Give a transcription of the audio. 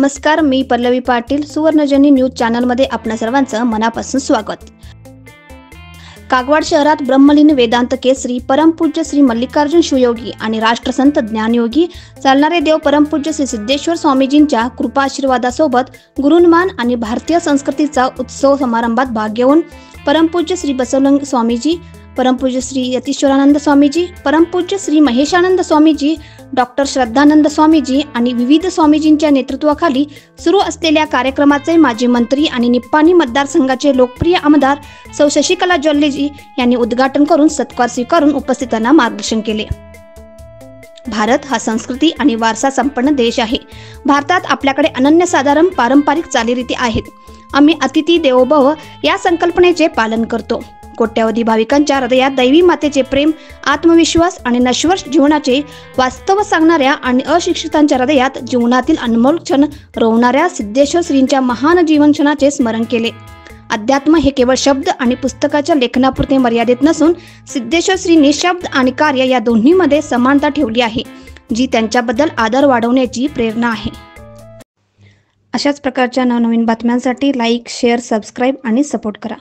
नमस्कार, मी पल्लवी पाटील. सुवर्णजनी न्यूज चॅनलमध्ये आपणा सर्वांचं मनापासून स्वागत. कागवाड शहरात ब्रह्मलीन वेदांत केसरी परमपूज्य श्री मल्लिकार्जुन शिवयोगी आणि राष्ट्रसंत ज्ञानयोगी चालणारे देव परमपूज्य श्री सिद्धेश्वर स्वामीजींच्या कृपा आशीर्वादासोबत गुरुन्मान आणि भारतीय संस्कृतीचा उत्सव समारंभात भाग घेऊन परमपूज्य श्री बसवलिंग स्वामीजी, परमपूज्य श्री यतीश्वरानंद स्वामीजी, परमपूज्य श्री महेशानंद स्वामीजी, डॉक्टर श्रद्धानंद स्वामीजी आणि विविध स्वामीजींच्या नेतृत्वाखाली सुरू असलेल्या कार्यक्रमाचे माजी मंत्री आणि निप्पाणी मतदारसंघाचे लोकप्रिय आमदार सौ शशिकला जोल्लेजी यांनी उद्घाटन करून सत्कार स्वीकारून उपस्थितांना मार्गदर्शन केले. भारत हा संस्कृती आणि वारसा संपन्न देश आहे. भारतात आपल्याकडे अनन्यसाधारण पारंपरिक चालीरीती आहेत. आम्ही अतिथी देवो भव या संकल्पनेचे पालन करतो. कोट्यावधी भाविकांच्या हृदयात दैवी मातेचे प्रेम, आत्मविश्वास आणि नश्वर जीवनाचे वास्तव सांगणाऱ्या आणि अशिक्षितांच्या हृदयात जीवनातील अनमोल क्षण रोवणाऱ्या सिद्धेश्वर श्रींच्या महान जीवनक्षणाचे स्मरण केले. अध्यात्म हे केवळ शब्द आणि पुस्तकाच्या लेखनापुरते मर्यादित नसून सिद्धेश्वर श्रींनी शब्द आणि कार्य या दोन्हीमध्ये समानता ठेवली आहे, जी त्यांच्याबद्दल आदर वाढवण्याची प्रेरणा आहे. अशाच प्रकारच्या नवनवीन बातम्यांसाठी लाईक, शेअर, सबस्क्राईब आणि सपोर्ट करा.